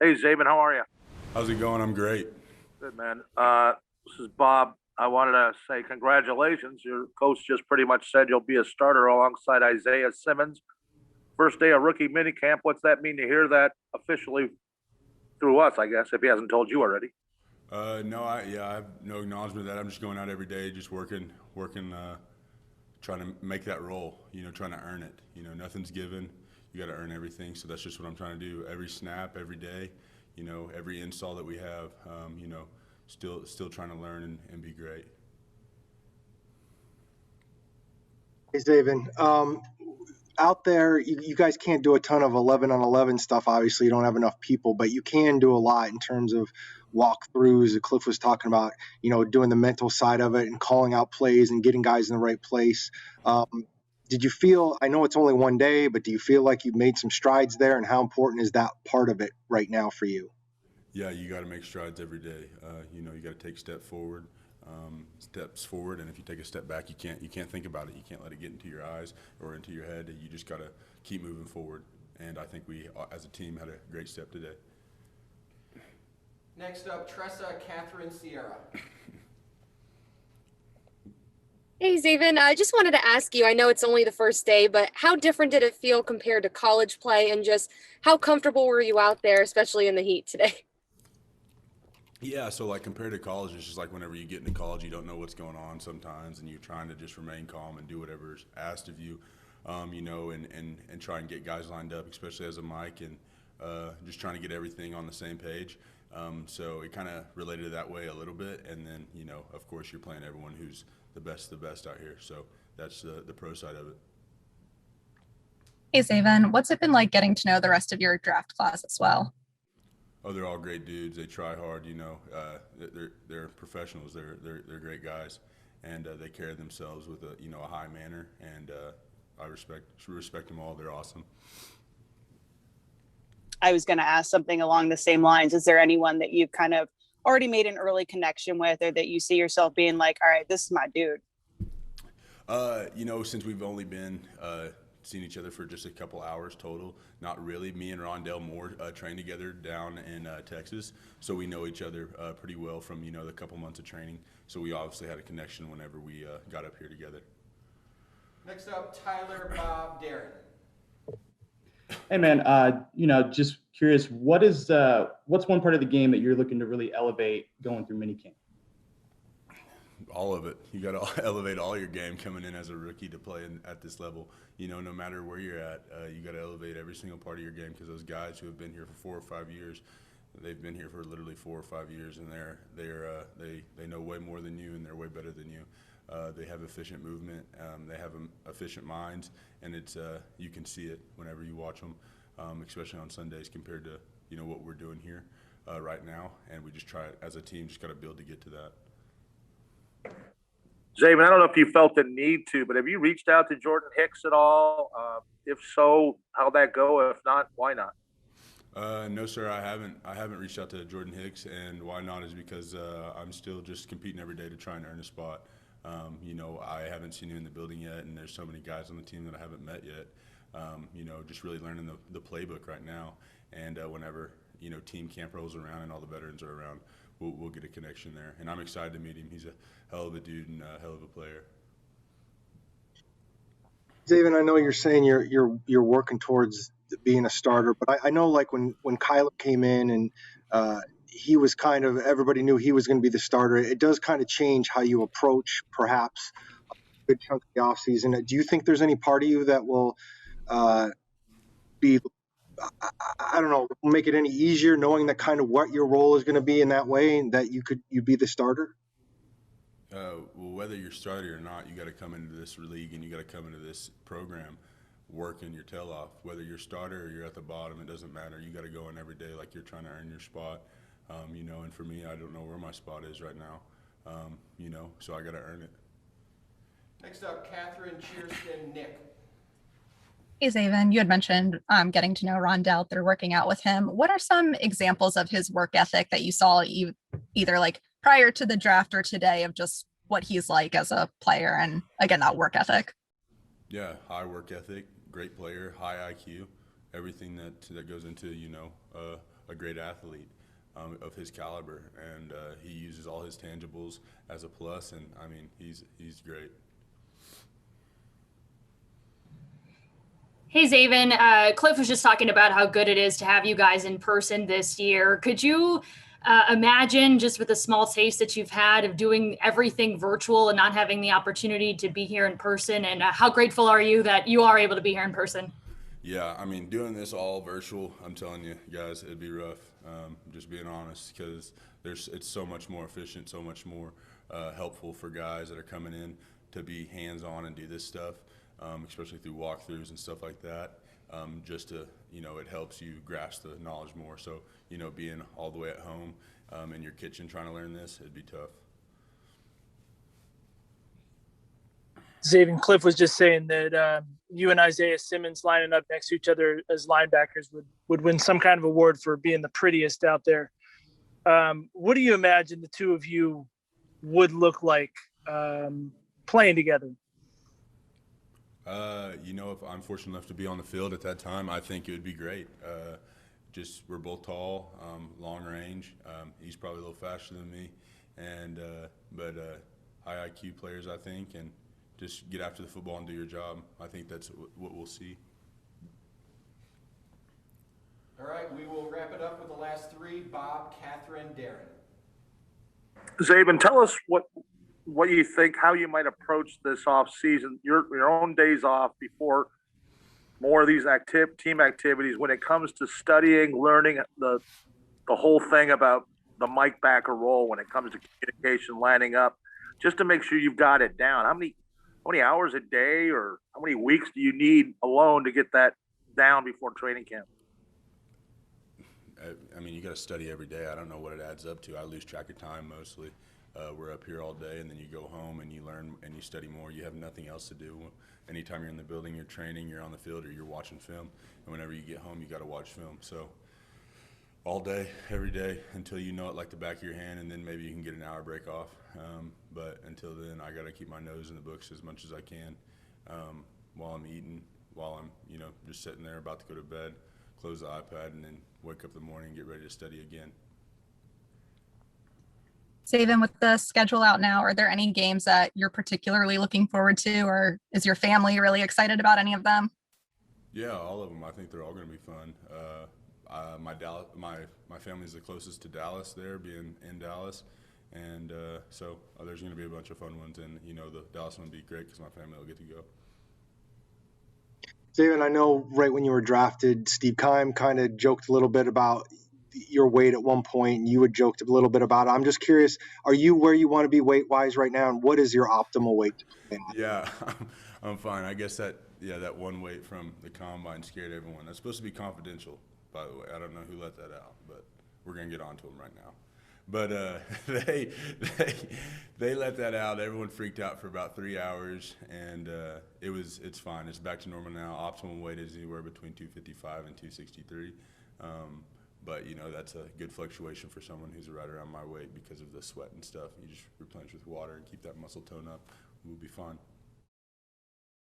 Hey, Zaven, how are you? How's it going? I'm great. Good, man. This is Bob. I wanted to say congratulations. Your coach just pretty much said you'll be a starter alongside Isaiah Simmons. First day of rookie minicamp. What's that mean to hear that officially through us, I guess, if he hasn't told you already? No, I have no acknowledgement of that. I'm just going out every day, just working, trying to make that role. Trying to earn it. Nothing's given. You got to earn everything. So that's just what I'm trying to do. Every snap, every day. Every install that we have. Still trying to learn and be great. Hey, Zaven. Out there, you guys can't do a ton of 11 on 11 stuff. Obviously, you don't have enough people, but you can do a lot in terms of walkthroughs. Cliff was talking about, doing the mental side of it and calling out plays and getting guys in the right place. Did you feel, I know it's only one day, but do you feel like you've made some strides there, and how important is that part of it right now for you? Yeah, you got to make strides every day. You got to take steps forward, and if you take a step back, you can't think about it. You can't let it get into your eyes or into your head. You just got to keep moving forward. And I think we, as a team, had a great step today. Next up, Tressa Catherine Sierra. Hey, Zaven, I just wanted to ask you, I know it's only the first day, but how different did it feel compared to college play, and just how comfortable were you out there, especially in the heat today? Yeah, so like compared to college, it's just like whenever you get into college, you don't know what's going on sometimes, and you're trying to just remain calm and do whatever's asked of you, and try and get guys lined up, especially as a Mike, and just trying to get everything on the same page. So it kind of related that way a little bit, and then of course, you're playing everyone who's the best out here. So that's the pro side of it. Hey, Zaven, what's it been like getting to know the rest of your draft class as well? Oh, they're all great dudes. They try hard. They're professionals. They're great guys, and they carry themselves with a high manner. And I respect them all. They're awesome. I was going to ask something along the same lines. Is there anyone that you've kind of already made an early connection with, or that you see yourself being like, all right, this is my dude? Since we've only been seen each other for just a couple hours total, not really. Me and Rondale Moores trained together down in Texas, so we know each other pretty well from the couple months of training. So we obviously had a connection whenever we got up here together. Next up, Tyler Bob Darren. Hey man, just curious, what's one part of the game that you're looking to really elevate going through minicamp? All of it. You got to elevate all your game coming in as a rookie to play at this level. No matter where you're at, you got to elevate every single part of your game, because those guys who have been here for 4 or 5 years, they've been here for literally 4 or 5 years, and they know way more than you, and they're way better than you. They have efficient movement. They have efficient minds, and it's you can see it whenever you watch them, especially on Sundays compared to what we're doing here right now. And we just try it as a team. Just got to build to get to that. Zaven, I don't know if you felt the need to, but have you reached out to Jordan Hicks at all? If so, how'd that go? If not, why not? No, sir, I haven't. I haven't reached out to Jordan Hicks, and why not is because I'm still just competing every day to try and earn a spot. I haven't seen him in the building yet, and there's so many guys on the team that I haven't met yet. Just really learning the playbook right now, and whenever team camp rolls around and all the veterans are around, we'll get a connection there. And I'm excited to meet him. He's a hell of a dude and a hell of a player. Zaven, I know you're saying you're working towards being a starter, but I know like when Kyler came in and he was kind of, everybody knew he was going to be the starter. It does kind of change how you approach perhaps a good chunk of the offseason. Do you think there's any part of you that will be, I don't know, make it any easier knowing that kind of what your role is going to be in that way, and that you'd be the starter? Well, whether you're starter or not, you got to come into this league and you got to come into this program working your tail off. Whether you're starter or you're at the bottom, it doesn't matter. You got to go in every day like you're trying to earn your spot. And for me, I don't know where my spot is right now. So I got to earn it. Next up, Catherine Cheerston Nick. Hey, Zaven, you had mentioned getting to know Rondale through working out with him. What are some examples of his work ethic that you saw either like prior to the draft or today, of just what he's like as a player, and again, that work ethic? Yeah, high work ethic, great player, high IQ, everything that goes into a great athlete of his caliber, and he uses all his tangibles as a plus. And I mean, he's great. Hey, Zaven, Cliff was just talking about how good it is to have you guys in person this year. Could you imagine, just with the small taste that you've had of doing everything virtual and not having the opportunity to be here in person? And how grateful are you that you are able to be here in person? Yeah, I mean, doing this all virtual, I'm telling you guys, it'd be rough. Just being honest, because it's so much more efficient, so much more helpful for guys that are coming in to be hands-on and do this stuff, especially through walkthroughs and stuff like that. Just to, it helps you grasp the knowledge more. So, being all the way at home in your kitchen trying to learn this, it'd be tough. Zaven, Cliff was just saying that you and Isaiah Simmons lining up next to each other as linebackers would win some kind of award for being the prettiest out there. What do you imagine the two of you would look like playing together? If I'm fortunate enough to be on the field at that time, I think it would be great. We're both tall, long range. He's probably a little faster than me, but high IQ players, I think, and just get after the football and do your job. I think that's what we'll see. All right, we will wrap it up with the last three: Bob, Catherine, Darren. Zaven, tell us what you think, how you might approach this off season, your own days off before more of these team activities, when it comes to studying, learning the whole thing about the Mike backer role, when it comes to communication, lining up, just to make sure you've got it down. How many hours a day or how many weeks do you need alone to get that down before training camp? I mean, you got to study every day. I don't know what it adds up to. I lose track of time mostly. We're up here all day, and then you go home and you learn and you study more. You have nothing else to do. Anytime you're in the building, you're training, you're on the field, or you're watching film. And whenever you get home, you got to watch film. So all day, every day, until you know it like the back of your hand, and then maybe you can get an hour break off. But until then, I got to keep my nose in the books as much as I can while I'm eating, while I'm just sitting there about to go to bed, close the iPad, and then wake up in the morning and get ready to study again. Zaven, with the schedule out now, are there any games that you're particularly looking forward to, or is your family really excited about any of them? Yeah, all of them. I think they're all going to be fun. My family's the closest to Dallas there, being in Dallas, and so there's going to be a bunch of fun ones, and the Dallas one will be great because my family will get to go. Zaven, I know right when you were drafted, Steve Keim kind of joked a little bit about your weight at one point, and you had joked a little bit about it. I'm just curious, are you where you want to be weight-wise right now, and what is your optimal weight to play at? Yeah, I'm fine. I guess that one weight from the combine scared everyone. That's supposed to be confidential, by the way. I don't know who let that out, but we're going to get on to them right now. But they let that out. Everyone freaked out for about 3 hours, and it's fine. It's back to normal now. Optimal weight is anywhere between 255 and 263. But that's a good fluctuation for someone who's right around my weight because of the sweat and stuff. You just replenish with water and keep that muscle tone up. We'll be fine.